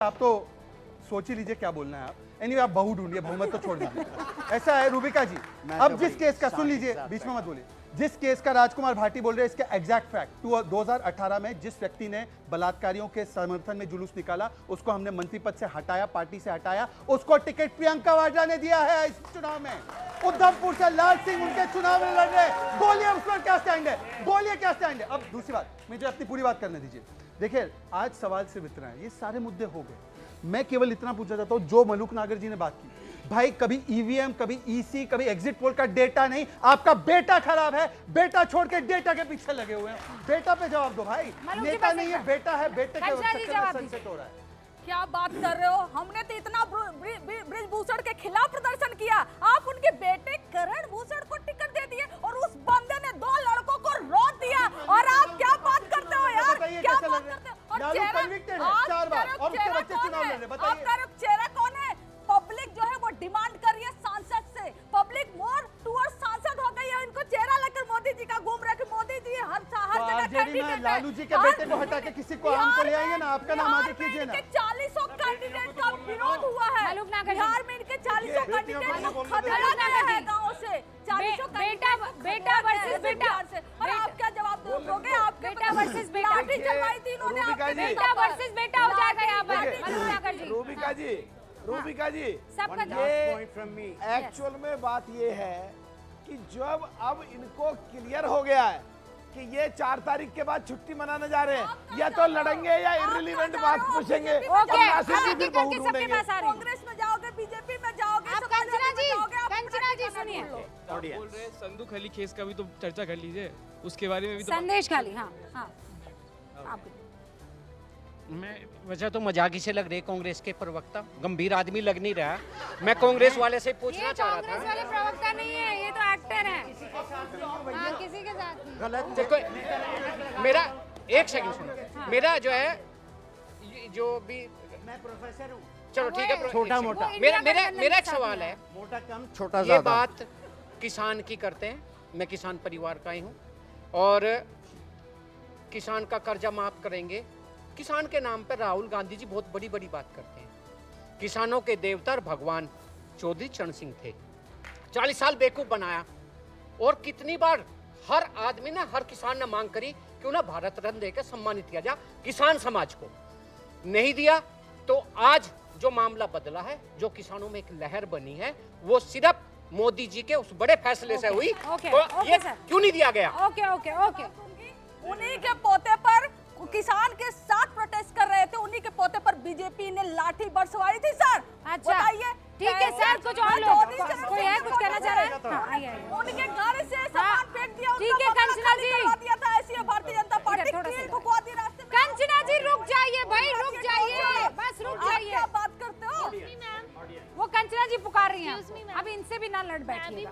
आप तो सोच ही लीजिए क्या बोलना है आप। एनीवे आप बहू ढूंढिए, बहुमत तो छोड़ दीजिए। ऐसा है रूबिका जी, अब जिस केस का सुन लीजिए, बीच में मत बोलिए। जिस केस का राजकुमार भाटी बोल रहे हैं, इसके एग्जैक्ट फैक्ट 2018 में जिस व्यक्ति ने बलात्कारियों के समर्थन में जुलूस निकाला, उसको हमने मंत्री पद से हटाया, पार्टी से हटाया, उसको टिकट प्रियंका वाड्रा ने दिया है इस चुनाव में। उद्धमपुर से लाल सिंह उनके चुनाव में लड़ रहे, बोलिए उस पर क्या स्टैंड है, बोलिए क्या स्टैंड है। अब दूसरी बात, मुझे अपनी पूरी बात करने दीजिए। देखिए आज सवाल सिर्फ इतना है, ये सारे मुद्दे हो गए। मैं केवल इतना पूछना चाहता हूं, जो मलूक नागर जी ने बात की, भाई कभी ईवीएम, कभी ईसी, कभी एग्जिट पोल का डेटा नहीं, आपका बेटा खराब है। बेटा छोड़ के डेटा के पीछे लगे हुए हैं। बेटा पे जवाब दो भाई, नेता नहीं है, बेटा है, बेटे के चक्कर में सनसेट हो रहा है। क्या बात कर रहे हो? हमने तो इतना ब्रिजभूषण के खिलाफ प्रदर्शन किया, आप उनके बेटे करण भूषण को टिकट दे दिए और उस बंदे ने 2 लड़कों को रोक दिया। और आप क्या बात करते हो यार, क्या बात करते हो? और चेहरा कौन है? पब्लिक जो है वो डिमांड कर रही है सांसद से, पब्लिक मोर टूवर्ड सांसद हो गई है। इनको चेहरा लेकर मोदी जी का घूम रहे, मोदी जी हर जगह कैंडिडेट है। लालू जी के बेटे को हटा के किसी को आम को ले आएंगे ना, आपका नाम आगे कीजिए ना। 40 कैंडिडेट का विरोध हुआ है बिहार में, इनके 40 कैंडिडेट को खदेड़ा गया है गांव से। 40 बेटा वर्सेस बेटा से। और आप क्या जवाब दोगे? आप बेटा वर्सेस बेटा लाठी चलवाई थी इन्होंने, बेटा वर्सेस बेटा हो जाएगा यहाँ पर। रूबिका जी, एक्चुअल में बात ये है कि जब अब इनको क्लियर हो गया है कि ये 4 तारीख के बाद छुट्टी मनाने जा रहे हैं, या तो लड़ेंगे या इररिलेवेंट बात पूछेंगे। कांग्रेस में जाओगे, बीजेपी में जाओगे, कंचना जी सुनिए, बोल रहे हैं संदू खली केस का भी तो चर्चा कर लीजिए, उसके बारे में भी तो संदेश खाली। हाँ हाँ, मैं वजह तो मजाकी से लग रही कांग्रेस के प्रवक्ता, गंभीर आदमी लग नहीं रहा। मैं कांग्रेस वाले से पूछना चाह रहा था। कांग्रेस वाले प्रवक्ता नहीं है, ये तो एक्टर है। हाँ, किसी के साथ नहीं। गलत देखो, मेरा एक सेकंड सुनो। मेरा जो है जो भी, मैं प्रोफेसर हूँ, चलो ठीक है, छोटा मोटा मेरा एक सवाल है, मोटा कम छोटा ये ज्यादा। बात किसान की करते हैं, मैं किसान परिवार का ही हूँ, और किसान का कर्जा माफ करेंगे। किसान के नाम पर राहुल गांधी जी बहुत बड़ी बड़ी बात करते हैं। किसानों के देवता और भगवान चौधरी चरण सिंह थे, 40 साल बेवकूफ बनाया। और कितनी बार हर आदमी ने, हर किसान ने मांग करी क्यों ना भारत रत्न देकर सम्मानित किया जाए किसान समाज को, नहीं दिया। तो आज जो मामला बदला है, जो किसानों में एक लहर बनी है, वो सिर्फ मोदी जी के उस बड़े फैसले से हुई। तो ये क्यों नहीं दिया गया? ओके। उन्हीं के पोते पर किसान के साथ प्रोटेस्ट कर रहे थे, उन्हीं के पोते पर बीजेपी ने लाठी बरसवाई थी। सर अच्छा, बताइए, ठीक है सर, कुछ और लोग कोई है कुछ कहना चाह रहे हैं? उनके घर से सामान फेंक दिया, ठीक है कंचना जी, दिया था। ऐसी है भारतीय जनता पार्टी, ठुकवा दी रास्ते में। कंचना जी रुक जाइए भाई, रुक जाइए, बस रुक जाइए। क्या बात करते हो? वो कंचना जी पुकार रही हैं, अब इनसे भी ना लड़ बैठिए।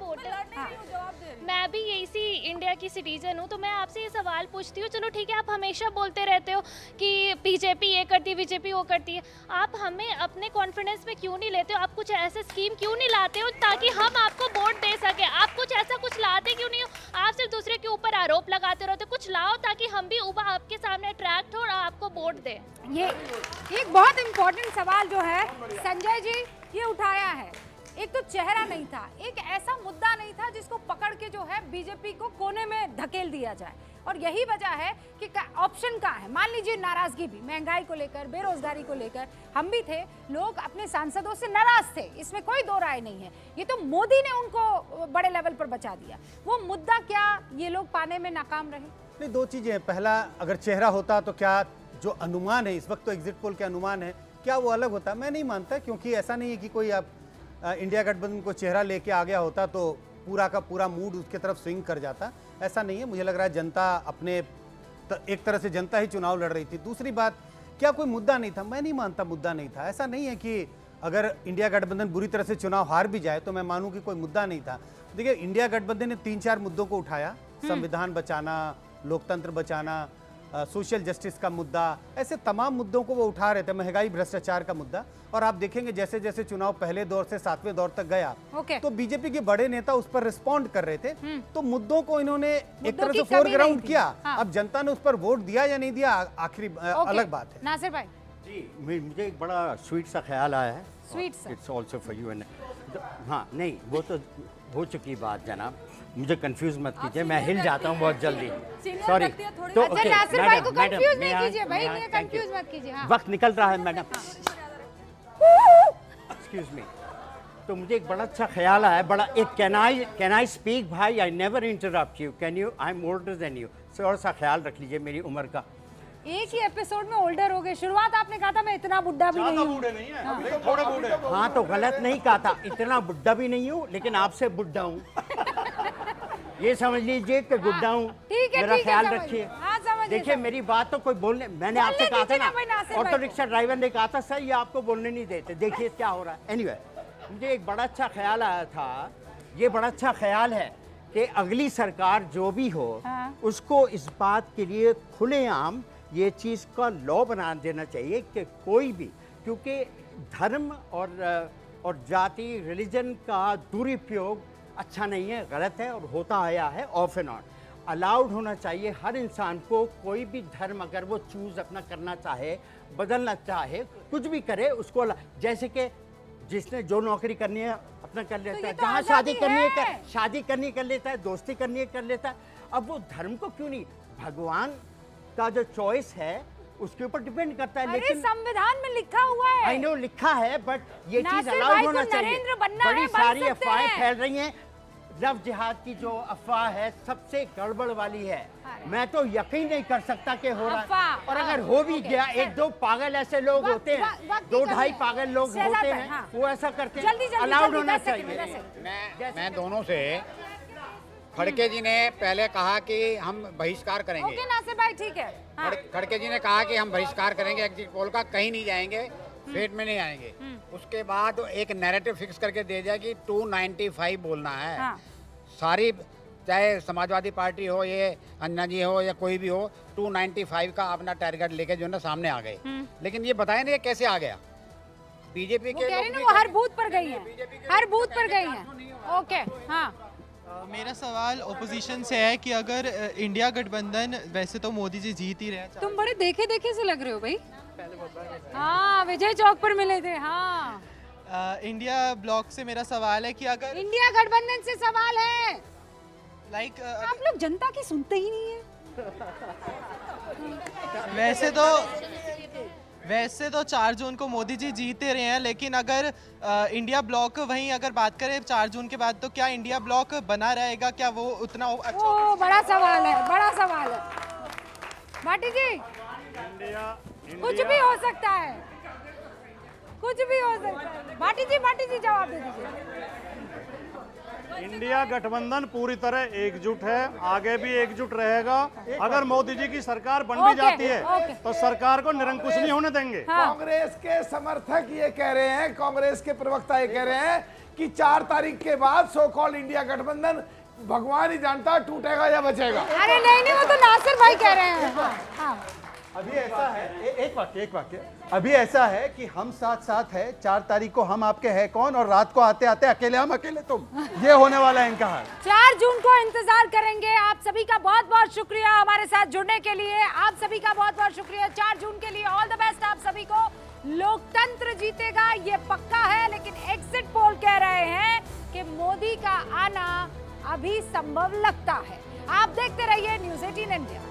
मैं भी यही सी इंडिया की सिटीजन हूँ, तो मैं आपसे ये सवाल पूछती हूँ। चलो ठीक है, आप हमेशा बोलते रहते हो कि बीजेपी ये करती है, बीजेपी वो करती है। आप हमें अपने कॉन्फिडेंस में क्यों नहीं लेते हो? आप कुछ ऐसे स्कीम क्यों नहीं लाते हो ताकि हम आपको वोट दे सके? आप कुछ ऐसा कुछ लाते क्यों नहीं हो? आप सिर्फ दूसरे के ऊपर आरोप लगाते रहते हो। कुछ लाओ ताकि हम भी आपके सामने अट्रैक्ट हो और आपको वोट दें। ये एक बहुत इम्पोर्टेंट सवाल जो है संजय जी ये उठाया है। एक तो चेहरा नहीं था, एक ऐसा मुद्दा नहीं था जिसको पकड़ के जो है बीजेपी को कोने में धकेल दिया जाए। और यही वजह है कि ऑप्शन का है। मान लीजिए नाराजगी भी, महंगाई को लेकर, बेरोजगारी को लेकर हम भी थे, लोग अपने सांसदों से नाराज थे, इसमें कोई दो राय नहीं है। ये तो मोदी ने उनको बड़े लेवल पर बचा दिया। वो मुद्दा क्या ये लोग पाने में नाकाम रहे? नहीं, 2 चीजें हैं। पहला, अगर चेहरा होता तो क्या जो अनुमान है इस वक्त, तो एग्जिट पोल के अनुमान है, क्या वो अलग होता? मैं नहीं मानता, क्योंकि ऐसा नहीं है कि कोई अब इंडिया गठबंधन को चेहरा लेके आ गया होता तो पूरा का पूरा मूड उसके तरफ स्विंग कर जाता। ऐसा नहीं है। मुझे लग रहा है जनता अपने एक तरह से जनता ही चुनाव लड़ रही थी। दूसरी बात, क्या कोई मुद्दा नहीं था? मैं नहीं मानता मुद्दा नहीं था। ऐसा नहीं है कि अगर इंडिया गठबंधन बुरी तरह से चुनाव हार भी जाए तो मैं मानूं कि कोई मुद्दा नहीं था। देखिए, इंडिया गठबंधन ने 3-4 मुद्दों को उठाया, संविधान बचाना, लोकतंत्र बचाना, सोशल जस्टिस का मुद्दा, ऐसे तमाम मुद्दों को वो उठा रहे थे, महंगाई, भ्रष्टाचार का मुद्दा। और आप देखेंगे जैसे जैसे चुनाव पहले दौर से 7वें दौर तक गया, तो बीजेपी के बड़े नेता उस पर रिस्पॉन्ड कर रहे थे। तो मुद्दों को इन्होंने एक तरह से फोरग्राउंड किया। अब जनता ने उस पर वोट दिया या नहीं दिया, आखिरी अलग बात है। नासिर भाई, जी मुझे एक बड़ा स्वीट सा ख्याल आया है। Sweet सा? It's also for you and हाँ नहीं वो तो हो चुकी बात जनाब, मुझे कंफ्यूज मत कीजिए, मैं हिल जाता हूँ बहुत जल्दी। Senior सॉरी लगती है थोड़ी। तो अच्छा, ओके नासिर भाई को मैडम कंफ्यूज नहीं मैं कीजिए भाई, यहाँ- ये thank you। कंफ्यूज मत कीजिए। हाँ। वक्त निकल रहा है मैडम, एक्सक्यूज मी। तो मुझे एक बड़ा अच्छा ख्याल आया, बड़ा एक कैन आई स्पीक भाई, I never interrupt you, can you, I am older than you, थोड़ा सा ख्याल रख लीजिए मेरी उम्र का। एक ही एपिसोड में ओल्डर हो गए। शुरुआत आपने कहा था मैं इतना बुढ़ा भी नहीं हूँ। बूढ़े नहीं है, अभी तो थोड़े बूढ़े। हाँ तो गलत नहीं कहा था, इतना बुढ़ा भी नहीं हूँ लेकिन आपसे बुढ़ा हूँ। ये समझ लीजिए कि बुढ़ा हूँ, ठीक है, मेरा ठीक है, ख्याल समझ- रखिए। हाँ, समझिए, देखिए समझ- मेरी बात तो कोई बोलने, मैंने बोलने आपसे कहा था दीजिए ना, ना भाई नासिर भाई ऑटो को। रिक्शा ड्राइवर ने कहा था सर ये आपको बोलने नहीं देते, देखिए क्या हो रहा है। एनीवे मुझे एक बड़ा अच्छा ख्याल आया था, ये बड़ा अच्छा ख्याल है कि अगली सरकार जो भी हो हाँ। उसको इस बात के लिए खुलेआम ये चीज़ का लॉ बना देना चाहिए कि कोई भी, क्योंकि धर्म और जाति रिलीजन का दुरुपयोग अच्छा नहीं है, गलत है और होता आया है ऑफ एंड ऑन। अलाउड होना चाहिए हर इंसान को, कोई भी धर्म अगर वो चूज़ अपना करना चाहे, बदलना चाहे, कुछ भी करे उसको जैसे कि जिसने जो नौकरी करनी है अपना कर लेता ये है, तो जहाँ शादी आज़ादी करनी है है। शादी करनी कर लेता है, दोस्ती करनी है कर लेता है। अब वो धर्म को क्यों नहीं, भगवान का जो चॉइस है उसके ऊपर डिपेंड करता है। अरे लेकिन संविधान में लिखा हुआ है। आई नो लिखा है, बट ये चीज नासिर अलाउड भाई को होना चाहिए। नरेंद्र बनना है, बड़ी बन सारी सकते अफवाहें हैं। फैल रही हैं, लव जिहाद की जो अफवाह है सबसे गड़बड़ वाली है। मैं तो यकीन नहीं कर सकता कि हो रहा है, अफवाह, और अगर हाँ, हो भी ओके, गया, सर। एक दो पागल ऐसे लोग वक्त- होते हैं, वक्त की दो कमी ढाई है। पागल लोग शहजाद होते है, हैं, हाँ। वो ऐसा करते हैं, जल्दी जल्दी अलाउड जल्दी, होना 10 सेकंड, चाहिए। 10 सेकंड। मैं दोनों से, खड़के जी ने पहले कहा कि हम बहिष्कार करेंगे, ओके नासिर भाई ठीक है। हाँ। खड़के जी ने कहा कि हम बहिष्कार करेंगे एग्जिट पोल का, कहीं नहीं जाएंगे, फेट में नहीं आएंगे। उसके बाद एक नैरेटिव फिक्स करके दे दिया कि 295 बोलना है। हाँ। सारी, चाहे समाजवादी पार्टी हो, ये अन्ना जी हो या कोई भी हो, 295 का अपना टारगेट लेके जो है ना सामने आ गए। लेकिन ये बताया नहीं कैसे आ गया। बीजेपी वो के कह रहे लोग ना भी वो हर कहें- बूथ पर गई है, हर बूथ पर गई है। ओके हाँ। मेरा सवाल ओपोजिशन से है कि अगर इंडिया गठबंधन, वैसे तो मोदी जी जीत ही रहे हैं, तुम बड़े देखे देखे से लग रहे हो भाई। हाँ विजय चौक पर मिले थे। हाँ इंडिया ब्लॉक से मेरा सवाल है कि अगर इंडिया गठबंधन से सवाल है। लाइक आप लोग जनता की सुनते ही नहीं है। वैसे तो 4 जून को मोदी जी जीते रहे हैं, लेकिन अगर इंडिया ब्लॉक, वहीं अगर बात करें 4 जून के बाद, तो क्या इंडिया ब्लॉक बना रहेगा, क्या वो उतना अच्छा? ओ बड़ा सवाल है, बड़ा सवाल है भाटी जी। कुछ भी हो सकता है, कुछ भी हो सकता है। भाटी जी जवाब दे दीजिए। इंडिया गठबंधन पूरी तरह एकजुट है, आगे भी एकजुट रहेगा। अगर मोदी जी की सरकार बन भी ओके, जाती है ओके। तो सरकार को निरंकुश नहीं होने देंगे। हाँ। कांग्रेस के समर्थक ये कह रहे हैं, कांग्रेस के प्रवक्ता ये कह रहे हैं कि 4 तारीख के बाद सो कॉल्ड इंडिया गठबंधन भगवान ही जानता टूटेगा या बचेगा। अरे नहीं वो तो नासिर भाई कह रहे हैं। हाँ, हाँ। अभी ऐसा है, एक वाक्य, अभी ऐसा है कि हम साथ साथ है, 4 तारीख को हम आपके है कौन, और रात को आते आते अकेले हम अकेले तुम, ये होने वाला है इनका हाल। 4 जून को इंतजार करेंगे। आप सभी का बहुत बहुत शुक्रिया हमारे साथ जुड़ने के लिए। आप सभी का बहुत बहुत शुक्रिया। 4 जून के लिए ऑल द बेस्ट आप सभी को। लोकतंत्र जीतेगा ये पक्का है, लेकिन एग्जिट पोल कह रहे हैं कि मोदी का आना अभी संभव लगता है। आप देखते रहिए न्यूज़ 18 इंडिया।